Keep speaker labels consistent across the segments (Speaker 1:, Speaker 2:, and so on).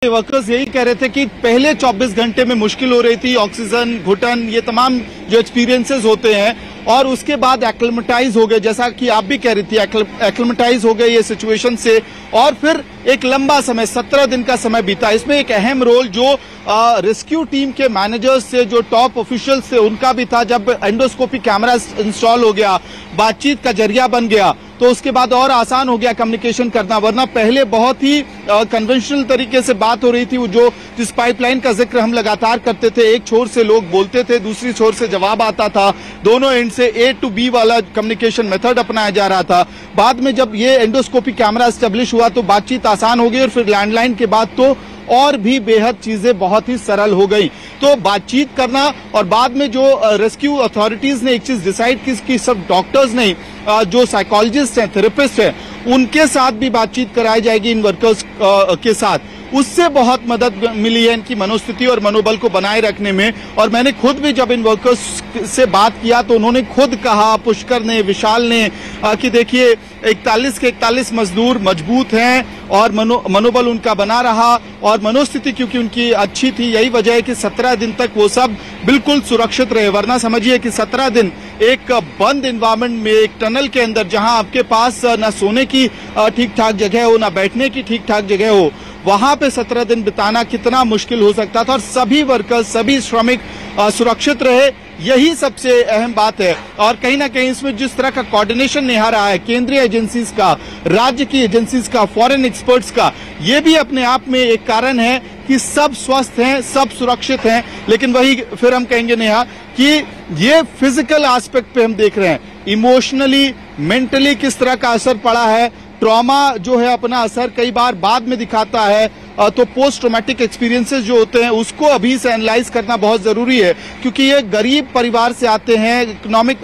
Speaker 1: Workers यही कह रहे थे कि पहले 24 घंटे में मुश्किल हो रही थी, ऑक्सीजन, घुटन, ये तमाम जो एक्सपीरियंसेस होते हैं, और उसके बाद एक्लिमेटाइज हो गए, जैसा कि आप भी कह रही थी, एक्लिमेटाइज हो गए ये सिचुएशन से, और फिर एक लंबा समय 17 दिन का समय बीता। इसमें एक अहम रोल जो रेस्क्यू टीम के मैनेजर्स से, जो टॉप ऑफिशियल्स थे, उनका भी था। जब एंडोस्कोपी कैमरा इंस्टॉल हो गया, बातचीत का जरिया बन गया, तो उसके बाद और आसान हो गया कम्युनिकेशन करना। वरना पहले बहुत ही कन्वेंशनल तरीके से बात हो रही थी, जो जिस पाइपलाइन का जिक्र हम लगातार करते थे, एक छोर से लोग बोलते थे, दूसरी छोर से जवाब आता था, दोनों एंड से A to B वाला कम्युनिकेशन मेथड अपनाया जा रहा था। बाद में जब ये एंडोस्कोपी कैमरा एस्टेब्लिश हुआ तो बातचीत आसान हो गई, और फिर लैंडलाइन के बाद तो और भी बेहद चीजें बहुत ही सरल हो गई। तो बातचीत करना, और बाद में जो रेस्क्यू अथॉरिटीज ने एक चीज डिसाइड की कि सब डॉक्टर्स नहीं, जो साइकोलॉजिस्ट हैं, थेरेपिस्ट हैं, उनके साथ भी बातचीत कराई जाएगी इन वर्कर्स के साथ। उससे बहुत मदद मिली है इनकी मनोस्थिति और मनोबल को बनाए रखने में। और मैंने खुद भी जब इन वर्कर्स से बात किया तो उन्होंने खुद कहा, पुष्कर ने, विशाल ने, कि देखिए 41 के 41 मजदूर मजबूत हैं और मनोबल उनका बना रहा, और मनोस्थिति क्योंकि उनकी अच्छी थी, यही वजह है कि 17 दिन तक वो सब बिल्कुल सुरक्षित रहे। वरना समझिए कि 17 दिन एक बंद एनवायरमेंट में, एक टनल के अंदर, जहां आपके पास न सोने की ठीक ठाक जगह हो, न बैठने की ठीक ठाक जगह हो, वहां पे 17 दिन बिताना कितना मुश्किल हो सकता था। और सभी वर्कर्स, सभी श्रमिक सुरक्षित रहे, यही सबसे अहम बात है। और कहीं ना कहीं इसमें जिस तरह का कोऑर्डिनेशन निभा रहा है केंद्रीय एजेंसीज का, राज्य की एजेंसीज का, फॉरेन एक्सपर्ट्स का, ये भी अपने आप में एक कारण है कि सब स्वस्थ हैं, सब सुरक्षित हैं। लेकिन वही फिर हम कहेंगे नेहा कि ये फिजिकल एस्पेक्ट पे हम देख रहे हैं, इमोशनली, मेंटली किस तरह का असर पड़ा है। ट्रॉमा जो है अपना असर कई बार बाद में दिखाता है, तो पोस्ट ट्रॉमेटिक एक्सपीरियंसेस जो होते हैं उसको अभी से एनालाइज करना बहुत जरूरी है, क्योंकि ये गरीब परिवार से आते हैं,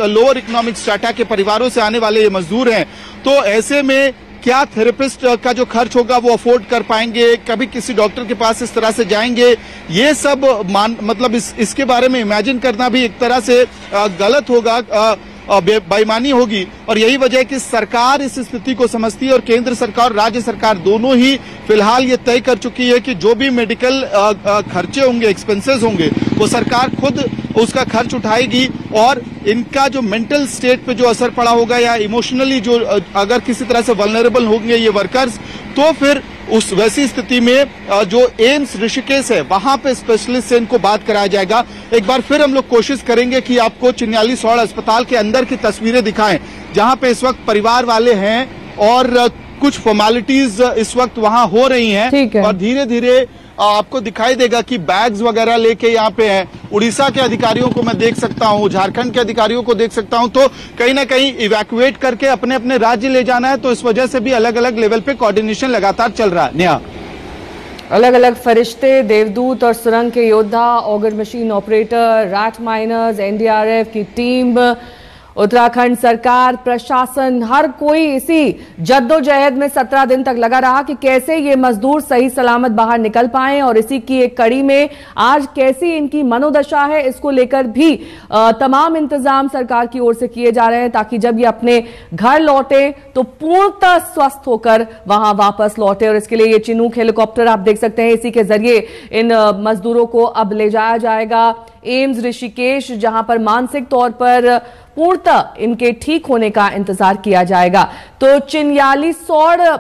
Speaker 1: लोअर इकोनॉमिक स्ट्रेटा के परिवारों से आने वाले ये मजदूर हैं। तो ऐसे में क्या थेरेपिस्ट का जो खर्च होगा वो अफोर्ड कर पाएंगे, कभी किसी डॉक्टर के पास इस तरह से जाएंगे, ये सब मतलब इसके बारे में इमेजिन करना भी एक तरह से गलत होगा, बेईमानी होगी। और यही वजह है कि सरकार इस स्थिति को समझती है, और केंद्र सरकार और राज्य सरकार दोनों ही फिलहाल ये तय कर चुकी है कि जो भी मेडिकल खर्चे होंगे, एक्सपेंसेस होंगे, वो सरकार खुद उसका खर्च उठाएगी। और इनका जो मेंटल स्टेट पे जो असर पड़ा होगा, या इमोशनली जो अगर किसी तरह से वल्नरेबल होंगे ये वर्कर्स, तो फिर उस वैसी स्थिति में जो एम्स ऋषिकेश है वहां पे स्पेशलिस्ट से इनको बात कराया जाएगा। एक बार फिर हम लोग कोशिश करेंगे कि आपको चिन्याली सौड़ अस्पताल के अंदर की तस्वीरें दिखाएं, जहां पे इस वक्त परिवार वाले हैं और कुछ फॉर्मेलिटीज इस वक्त वहां हो रही हैं, और धीरे धीरे आपको दिखाई देगा कि बैग्स वगैरह लेके यहाँ पे हैं। उड़ीसा के अधिकारियों को मैं देख सकता हूँ, झारखंड के अधिकारियों को देख सकता हूँ। तो कहीं ना कहीं इवैक्यूएट करके अपने अपने राज्य ले जाना है, तो इस वजह से भी अलग अलग लेवल पे कोऑर्डिनेशन लगातार चल रहा है। नेहा,
Speaker 2: अलग अलग फरिश्ते, देवदूत और सुरंग के योद्धा, auger machine operator, rat miners, NDRF की टीम, उत्तराखंड सरकार, प्रशासन, हर कोई इसी जद्दोजहद में 17 दिन तक लगा रहा कि कैसे ये मजदूर सही सलामत बाहर निकल पाएं। और इसी की एक कड़ी में आज कैसी इनकी मनोदशा है, इसको लेकर भी तमाम इंतजाम सरकार की ओर से किए जा रहे हैं, ताकि जब ये अपने घर लौटे तो पूर्णतः स्वस्थ होकर वहां वापस लौटे। और इसके लिए ये चिनूक हेलीकॉप्टर आप देख सकते हैं, इसी के जरिए इन मजदूरों को अब ले जाया जाएगा एम्स ऋषिकेश, जहां पर मानसिक तौर पर पूर्णतः इनके ठीक होने का इंतजार किया जाएगा। तो चिन्याली सौड़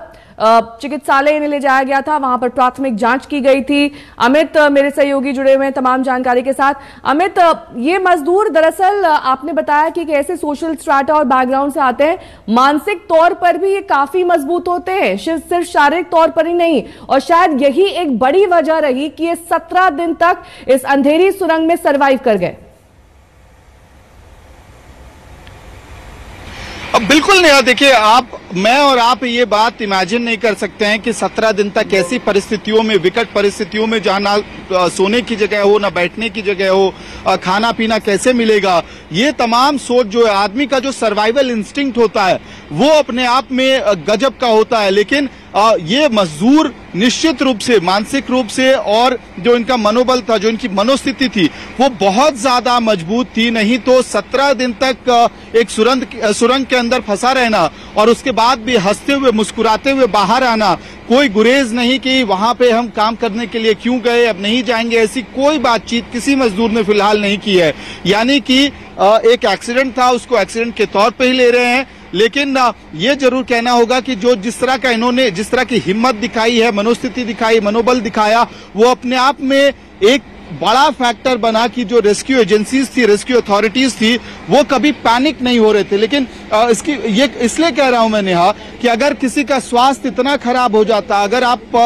Speaker 2: चिकित्सालय इन्हें ले जाया गया था, वहां पर प्राथमिक जांच की गई थी। अमित मेरे सहयोगी जुड़े हुए हैं तमाम जानकारी के साथ। अमित, ये मजदूर दरअसल आपने बताया कि ऐसे सोशल स्ट्राटा और बैकग्राउंड से आते हैं, मानसिक तौर पर भी ये काफी मजबूत होते हैं, सिर्फ शारीरिक तौर पर ही नहीं, और शायद यही एक बड़ी वजह रही कि ये 17 दिन तक इस अंधेरी सुरंग में सर्वाइव कर गए।
Speaker 1: अब बिल्कुल नहीं, देखिए मैं और आप ये बात इमेजिन नहीं कर सकते हैं कि 17 दिन तक ऐसी परिस्थितियों में, विकट परिस्थितियों में, जहां ना सोने की जगह हो, ना बैठने की जगह हो, खाना पीना कैसे मिलेगा, ये तमाम सोच जो है, आदमी का जो सर्वाइवल इंस्टिंक्ट होता है वो अपने आप में गजब का होता है। लेकिन ये मजदूर निश्चित रूप से मानसिक रूप से और जो इनका मनोबल था, जो इनकी मनोस्थिति थी, वो बहुत ज्यादा मजबूत थी। नहीं तो 17 दिन तक एक सुरंग के अंदर फंसा रहना और उसके बाद भी हंसते हुए मुस्कुराते हुए बाहर आना, कोई गुरेज नहीं कि वहां पे हम काम करने के लिए क्यों गए, अब नहीं जाएंगे, ऐसी कोई बातचीत किसी मजदूर ने फिलहाल नहीं की है। यानी कि एक एक्सीडेंट था, उसको एक्सीडेंट के तौर पे ही ले रहे हैं। लेकिन ये जरूर कहना होगा कि जो जिस तरह का इन्होंने जिस तरह की हिम्मत दिखाई है, मनोस्थिति दिखाई, मनोबल दिखाया, वो अपने आप में एक बड़ा फैक्टर बना कि जो रेस्क्यू एजेंसीज थी, रेस्क्यू अथॉरिटीज थी, वो कभी पैनिक नहीं हो रहे थे। लेकिन ये इसलिए कह रहा हूं मैं नेहा कि अगर किसी का स्वास्थ्य इतना खराब हो जाता, अगर आप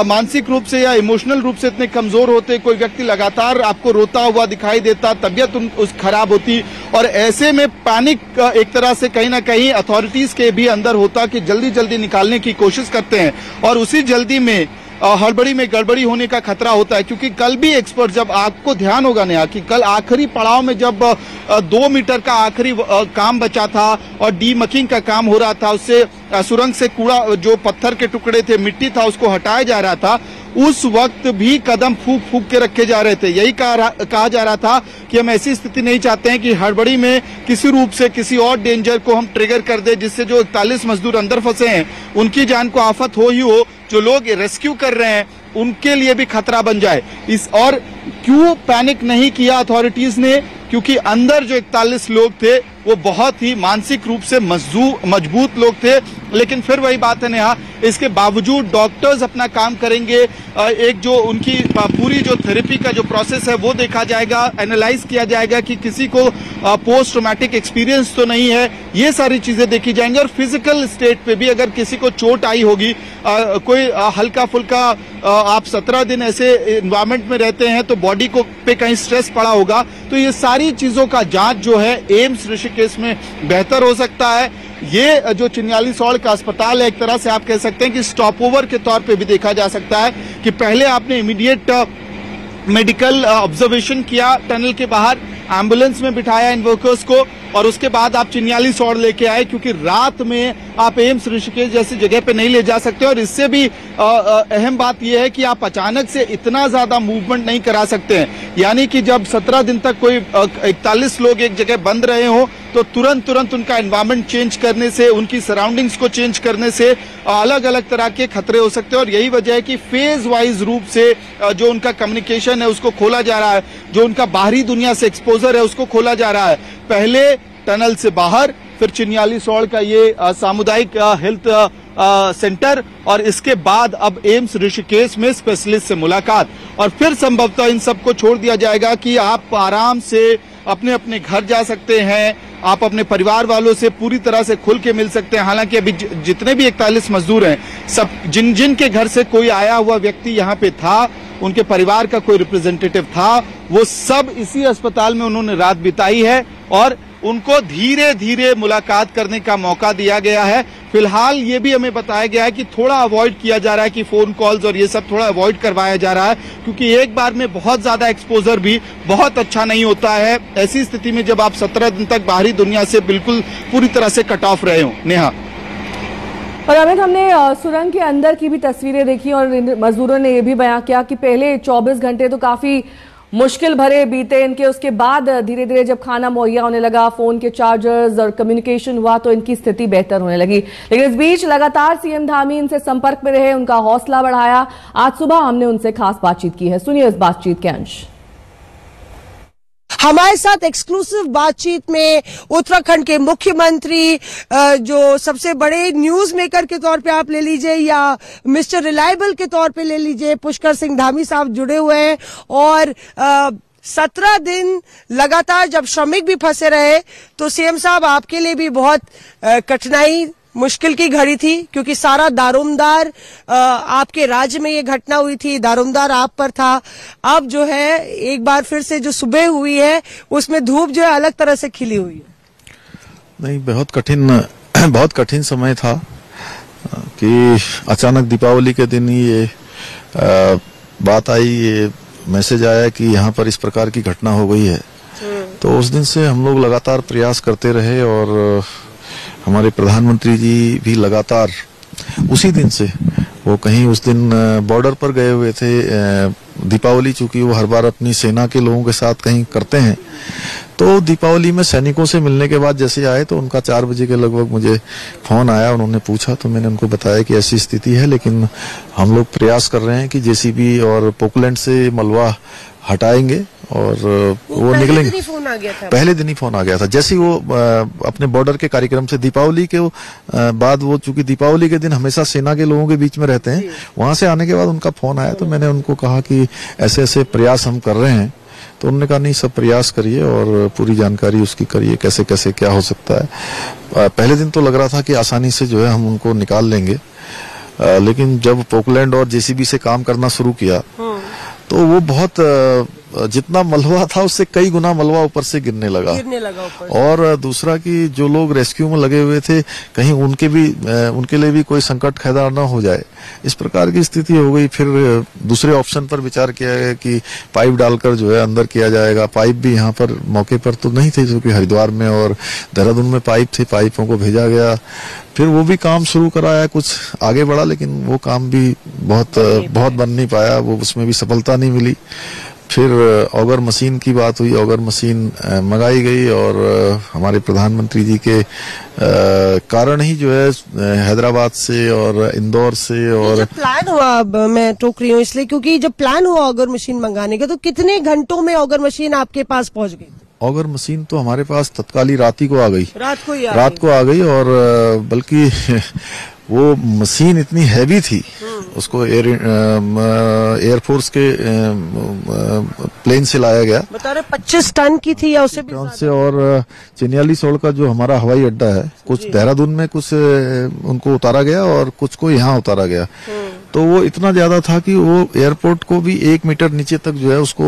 Speaker 1: मानसिक रूप से या इमोशनल रूप से इतने कमजोर होते, कोई व्यक्ति लगातार आपको रोता हुआ दिखाई देता, तबीयत उस खराब होती, और ऐसे में पैनिक एक तरह से कहीं ना कहीं अथॉरिटीज के भी अंदर होता कि जल्दी जल्दी निकालने की कोशिश करते हैं, और उसी जल्दी में हड़बड़ी में गड़बड़ी होने का खतरा होता है। क्योंकि कल भी एक्सपर्ट, जब आपको ध्यान होगा नेहा कि कल आखिरी पड़ाव में जब 2 मीटर का आखिरी काम बचा था और डीमकिंग का काम हो रहा था, उससे सुरंग से कूड़ा, जो पत्थर के टुकड़े थे, मिट्टी था, उसको हटाया जा रहा था, उस वक्त भी कदम फूंक फूंक के रखे जा रहे थे। यही कहा जा रहा था कि हम ऐसी स्थिति नहीं चाहते हैं कि हड़बड़ी में किसी रूप से किसी और डेंजर को हम ट्रिगर कर दे, जिससे जो 41 मजदूर अंदर फंसे हैं उनकी जान को आफत हो ही हो, जो लोग रेस्क्यू कर रहे हैं उनके लिए भी खतरा बन जाए। और क्यों पैनिक नहीं किया अथॉरिटीज ने? क्योंकि अंदर जो 41 लोग थे वो बहुत ही मानसिक रूप से मजबूत लोग थे। लेकिन फिर वही बात है नेहा, इसके बावजूद डॉक्टर्स अपना काम करेंगे। एक जो उनकी पूरी जो थेरेपी का जो प्रोसेस है वो देखा जाएगा, एनालाइज किया जाएगा कि किसी को पोस्ट ट्रॉमेटिक एक्सपीरियंस तो नहीं है, ये सारी चीजें देखी जाएंगी। और फिजिकल स्टेट पे भी अगर किसी को चोट आई होगी, कोई हल्का फुल्का, आप 17 दिन ऐसे एनवायरमेंट में रहते हैं तो बॉडी को पे कहीं स्ट्रेस पड़ा होगा, तो ये सारी चीजों का जांच जो है एम्स ऋषिकेश में बेहतर हो सकता है। ये जो चिन्यालीसौड़ का अस्पताल है, एक तरह से आप कह सकते हैं कि स्टॉप ओवर के तौर पे भी देखा जा सकता है कि पहले आपने इमीडिएट मेडिकल ऑब्जर्वेशन किया टनल के बाहर, एम्बुलेंस में बिठाया इन वर्कर्स को, और उसके बाद आप चिन्यालीसौड़ लेके आए, क्योंकि रात में आप एम्स ऋषिकेश जैसी जगह पे नहीं ले जा सकते। और इससे भी अहम बात यह है कि आप अचानक से इतना ज्यादा मूवमेंट नहीं करा सकते हैं। यानी कि जब 17 दिन तक कोई 41 लोग एक जगह बंद रहे हो, तो तुरंत उनका एनवायरमेंट चेंज करने से, उनकी सराउंडिंग्स को चेंज करने से अलग अलग तरह के खतरे हो सकते हैं। और यही वजह है कि फेज वाइज रूप से जो उनका कम्युनिकेशन है उसको खोला जा रहा है, जो उनका बाहरी दुनिया से एक्सपोजर है उसको खोला जा रहा है। पहले टनल से बाहर, फिर चिन्यालीसौड़ का ये सामुदायिक हेल्थ सेंटर, और इसके बाद अब एम्स ऋषिकेश में स्पेशलिस्ट से मुलाकात, और फिर संभवतः इन सबको छोड़ दिया जाएगा कि आप आराम से अपने अपने घर जा सकते हैं, आप अपने परिवार वालों से पूरी तरह से खुल के मिल सकते हैं। हालांकि अभी जितने भी 41 मजदूर हैं, सब जिन के घर से कोई आया हुआ व्यक्ति यहाँ पे था, उनके परिवार का कोई रिप्रेजेंटेटिव था, वो सब इसी अस्पताल में उन्होंने रात बिताई है, और उनको धीरे धीरे मुलाकात करने का मौका दिया गया है। फिलहाल ये भी हमें बताया गया है कि थोड़ा अवॉइड किया जा रहा है, कि फोन कॉल्स और ये सब थोड़ा अवॉइड करवाया जा रहा है, क्योंकि एक बार में बहुत ज्यादा एक्सपोजर भी बहुत अच्छा नहीं होता है ऐसी स्थिति में, जब आप 17 दिन तक बाहरी दुनिया से बिल्कुल पूरी तरह से कट ऑफ रहे हो। नेहा
Speaker 2: और अमित, हमने सुरंग के अंदर की भी तस्वीरें देखी और मजदूरों ने यह भी बयां किया कि पहले 24 घंटे तो काफी मुश्किल भरे बीते इनके, उसके बाद धीरे धीरे जब खाना मुहैया होने लगा, फोन के चार्जर्स और कम्युनिकेशन हुआ, तो इनकी स्थिति बेहतर होने लगी। लेकिन इस बीच लगातार सीएम धामी इनसे संपर्क में रहे, उनका हौसला बढ़ाया। आज सुबह हमने उनसे खास बातचीत की है, सुनिए इस बातचीत के अंश।
Speaker 3: हमारे साथ एक्सक्लूसिव बातचीत में उत्तराखंड के मुख्यमंत्री, जो सबसे बड़े न्यूज मेकर के तौर पे आप ले लीजिए या मिस्टर रिलायबल के तौर पे ले लीजिए, पुष्कर सिंह धामी साहब जुड़े हुए हैं। और 17 दिन लगातार जब श्रमिक भी फंसे रहे, तो सीएम साहब आपके लिए भी बहुत कठिनाई, मुश्किल की घड़ी थी, क्योंकि सारा दारोमदार आपके राज्य में ये घटना हुई थी, दारोमदार आप पर था। अब जो है एक बार फिर से जो सुबह हुई है उसमें धूप जो है अलग तरह से खिली हुई है।
Speaker 4: नहीं, बहुत कठिन समय था कि अचानक दीपावली के दिन ही ये बात आई, ये मैसेज आया कि यहाँ पर इस प्रकार की घटना हो गई है। तो उस दिन से हम लोग लगातार प्रयास करते रहे, और हमारे प्रधानमंत्री जी भी लगातार उसी दिन से वो कहीं उस दिन बॉर्डर पर गए हुए थे। दीपावली चूंकि वो हर बार अपनी सेना के लोगों के साथ कहीं करते हैं, तो दीपावली में सैनिकों से मिलने के बाद जैसे आए तो उनका 4 बजे के लगभग मुझे फोन आया। उन्होंने पूछा तो मैंने उनको बताया कि ऐसी स्थिति है, लेकिन हम लोग प्रयास कर रहे हैं कि जेसीबी और पोकलैंड से मलबा हटाएंगे और वो निकलेंगे।
Speaker 3: फोन आ गया था,
Speaker 4: पहले दिन ही फोन आ गया था। जैसे ही वो अपने बॉर्डर के कार्यक्रम से दीपावली के बाद, वो चूंकि दीपावली के दिन हमेशा सेना के लोगों के बीच में रहते हैं, वहां से आने के बाद उनका फोन आया तो मैंने उनको कहा कि ऐसे ऐसे प्रयास हम कर रहे हैं। तो उन्होंने कहा नहीं, सब प्रयास करिए और पूरी जानकारी उसकी करिए, कैसे कैसे क्या हो सकता है। पहले दिन तो लग रहा था कि आसानी से जो है हम उनको निकाल लेंगे, लेकिन जब पोकलैंड और जेसीबी से काम करना शुरू किया तो वो बहुत जितना मलबा था उससे कई गुना मलबा ऊपर से गिरने लगा ऊपर। और दूसरा कि जो लोग रेस्क्यू में लगे हुए थे, कहीं उनके लिए भी कोई संकट पैदा न हो जाए, इस प्रकार की स्थिति हो गई। फिर दूसरे ऑप्शन पर विचार किया गया कि पाइप डालकर जो है अंदर किया जाएगा। पाइप भी यहाँ पर मौके पर तो नहीं थे, क्योंकि हरिद्वार में और देहरादून में पाइप थे, पाइपों को भेजा गया। फिर वो भी काम शुरू कराया, कुछ आगे बढ़ा, लेकिन वो काम भी बहुत बन नहीं पाया, वो उसमें भी सफलता नहीं मिली। फिर ऑगर मशीन की बात हुई, ऑगर मशीन मंगाई गई और हमारे प्रधानमंत्री जी के कारण ही जो है हैदराबाद से और इंदौर से और
Speaker 3: जब प्लान हुआ, मैं टोक रही हूँ इसलिए क्योंकि जब प्लान हुआ ऑगर मशीन मंगाने का, तो कितने घंटों में ऑगर मशीन आपके पास पहुंच गई?
Speaker 4: ऑगर मशीन तो हमारे पास तत्काली रात ही को आ गई,
Speaker 3: रात को
Speaker 4: आ गई। और बल्कि वो मशीन इतनी हैवी थी, उसको एयरफोर्स के प्लेन से लाया गया।
Speaker 3: बता रहे 25 टन की थी या उससे भी
Speaker 4: ज्यादा से। और चिन्याली सोल का जो हमारा हवाई अड्डा है, कुछ देहरादून में कुछ उनको उतारा गया और कुछ को यहाँ उतारा गया। तो वो इतना ज्यादा था कि वो एयरपोर्ट को भी 1 मीटर नीचे तक जो है उसको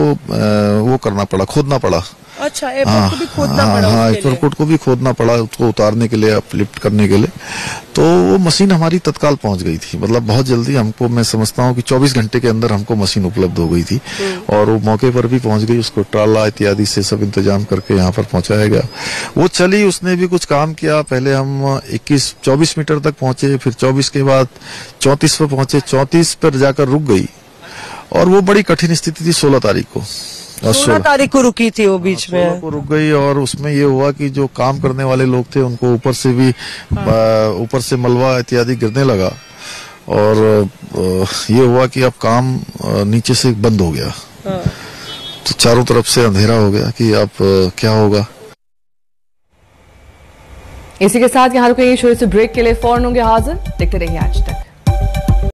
Speaker 4: वो करना पड़ा, खोदना पड़ा।
Speaker 3: अच्छा, एयरपोर्ट को भी खोदना पड़ा?
Speaker 4: हाँ, एयरपोर्ट को भी खोदना पड़ा उसको उतारने के लिए, अपलिफ्ट करने के लिए। तो वो मशीन हमारी तत्काल पहुंच गई थी, मतलब बहुत जल्दी हमको, मैं समझता हूँ कि 24 घंटे के अंदर हमको मशीन उपलब्ध हो गई थी। और वो मौके पर भी पहुंच गई, उसको ट्राला इत्यादि से सब इंतजाम करके यहाँ पर पहुंचाया गया। वो चली, उसने भी कुछ काम किया। पहले हम 24 मीटर तक पहुंचे, फिर 24 के बाद 34 पर पहुंचे, 34 पर जाकर रुक गई। और वो बड़ी कठिन स्थिति थी 16 तारीख को।
Speaker 3: 16 तारीख को रुकी थी वो, बीच में
Speaker 4: 16 को रुक गई। और उसमें ये हुआ कि जो काम करने वाले लोग थे उनको ऊपर से मलबा इत्यादि गिरने लगा। और ये हुआ कि अब काम नीचे से बंद हो गया। तो चारों तरफ से अंधेरा हो गया कि अब क्या होगा।
Speaker 2: इसी के साथ यहाँ रुकेंगे, छोटे से ब्रेक के लिए फौरन होंगे हाजिर। देखते रहिए आज तक।